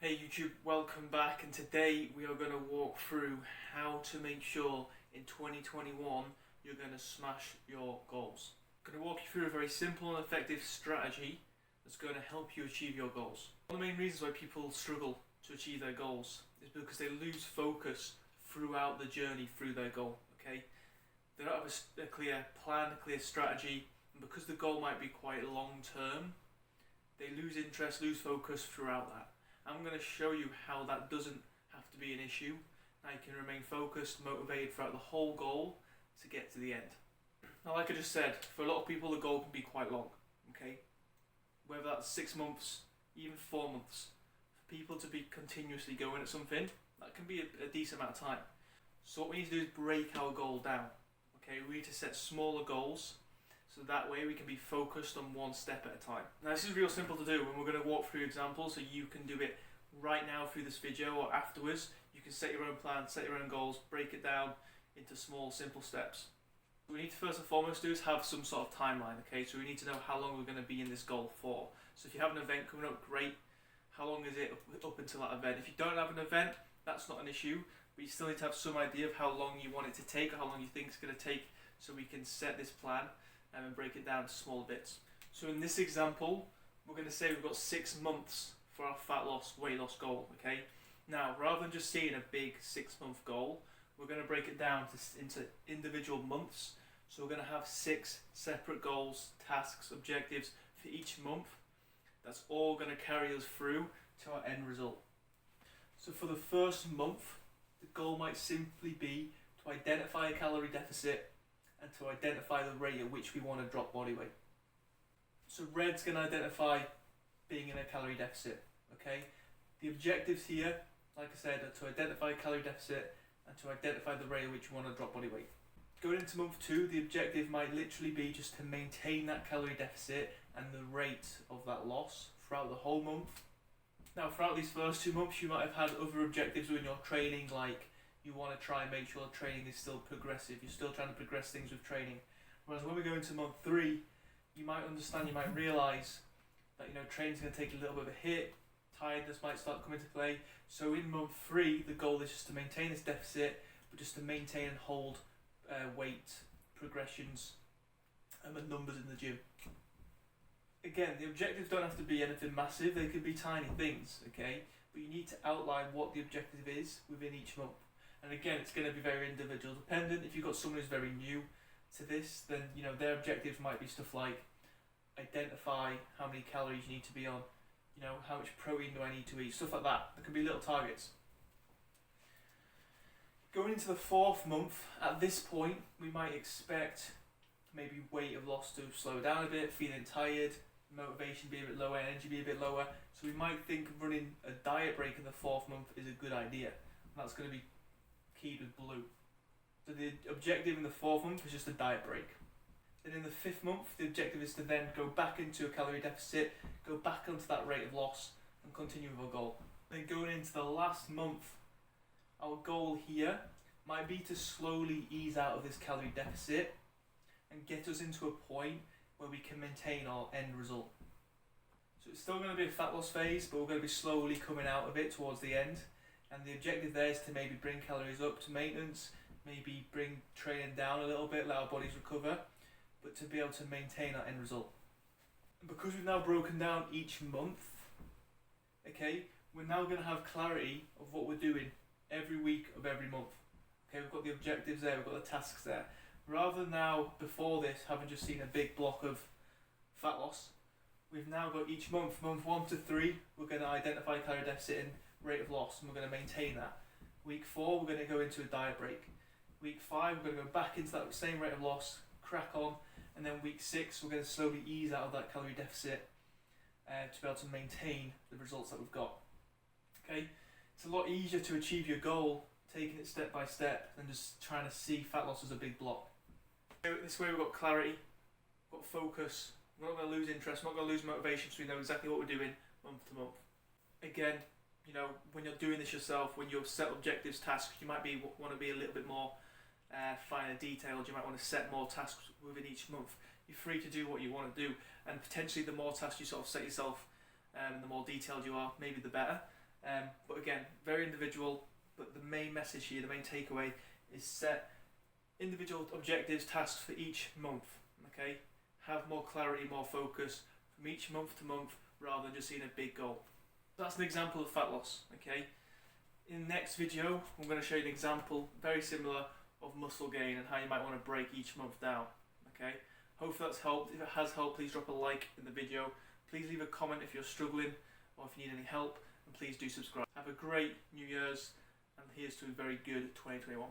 Hey YouTube, welcome back, and today we are going to walk through how to make sure in 2021 you're going to smash your goals. I'm going to walk you through a very simple and effective strategy that's going to help you achieve your goals. One of the main reasons why people struggle to achieve their goals is because they lose focus throughout the journey through their goal, okay? They don't have a clear plan, a clear strategy, and because the goal might be quite long term, they lose interest, lose focus throughout that. I'm going to show you how that doesn't have to be an issue. Now you can remain focused, motivated throughout the whole goal to get to the end. Now, like I just said, for a lot of people the goal can be quite long, okay? Whether that's 6 months, even 4 months. For people to be continuously going at something, that can be a decent amount of time. So what we need to do is break our goal down, okay? We need to set smaller goals, so that way we can be focused on one step at a time. Now this is real simple to do, and we're going to walk through examples so you can do it right now through this video or afterwards. You can set your own plan, set your own goals, break it down into small, simple steps. What we need to first and foremost do is have some sort of timeline, okay? So we need to know how long we're going to be in this goal for. So if you have an event coming up, great. How long is it up until that event? If you don't have an event, that's not an issue, but you still need to have some idea of how long you want it to take or how long you think it's going to take, so we can set this plan and break it down to small bits. So in this example, we're going to say we've got 6 months for our fat loss, weight loss goal, okay? Now, rather than just seeing a big 6-month goal, we're going to break it down into individual months. So we're going to have 6 separate goals, tasks, objectives for each month. That's all going to carry us through to our end result. So for the first month, the goal might simply be to identify a calorie deficit and to identify the rate at which we want to drop body weight. So red's going to identify being in a calorie deficit, okay? The objectives here, like I said, are to identify a calorie deficit and to identify the rate at which we want to drop body weight. Going into month 2, the objective might literally be just to maintain that calorie deficit and the rate of that loss throughout the whole month. Now throughout these first 2 months you might have had other objectives in your training, like you want to try and make sure training is still progressive. You're still trying to progress things with training. Whereas when we go into month 3, you might understand, you might realise that training's going to take a little bit of a hit. Tiredness might start coming into play. So in month 3, the goal is just to maintain this deficit, but just to maintain and hold weight progressions and the numbers in the gym. Again, the objectives don't have to be anything massive. They could be tiny things, okay? But you need to outline what the objective is within each month. And again, it's going to be very individual dependent. If you've got someone who's very new to this, then their objectives might be stuff like identify how many calories you need to be on, how much protein do I need to eat, stuff like that. There could be little targets. Going into the 4th month, at this point, we might expect maybe weight of loss to slow down a bit, feeling tired, motivation be a bit lower, energy be a bit lower. So we might think running a diet break in the 4th month is a good idea. And that's going to be keyed with blue. So the objective in the 4th month is just a diet break. And in the 5th month, the objective is to then go back into a calorie deficit, go back onto that rate of loss, and continue with our goal. Then going into the last month, our goal here might be to slowly ease out of this calorie deficit and get us into a point where we can maintain our end result. So it's still going to be a fat loss phase, but we're going to be slowly coming out of it towards the end. And the objective there is to maybe bring calories up to maintenance, maybe bring training down a little bit, let our bodies recover, but to be able to maintain our end result. And because we've now broken down each month, okay, we're now going to have clarity of what we're doing every week of every month. Okay, we've got the objectives there, we've got the tasks there. Rather than now, before this, having just seen a big block of fat loss, we've now got each month, month 1 to 3, we're going to identify calorie deficit and rate of loss, and we're going to maintain that. Week 4, we're going to go into a diet break. Week 5, we're going to go back into that same rate of loss, crack on, and then week 6, we're going to slowly ease out of that calorie deficit to be able to maintain the results that we've got. Okay, it's a lot easier to achieve your goal taking it step by step than just trying to see fat loss as a big block. This way we've got clarity, we've got focus, we're not going to lose interest, we're not going to lose motivation, so we know exactly what we're doing month to month. Again, when you're doing this yourself, when you've set objectives, tasks, you might want to be a little bit more finer detailed. You might want to set more tasks within each month. You're free to do what you want to do, and potentially the more tasks you sort of set yourself, the more detailed you are, maybe the better. But again, very individual. But the main message here, the main takeaway, is set individual objectives, tasks for each month. Okay, have more clarity, more focus from each month to month, rather than just seeing a big goal. So that's an example of fat loss. Okay. In the next video, I'm going to show you an example very similar of muscle gain and how you might want to break each month down. Okay. Hopefully that's helped. If it has helped, please drop a like in the video. Please leave a comment if you're struggling or if you need any help, and please do subscribe. Have a great New Year's, and here's to a very good 2021.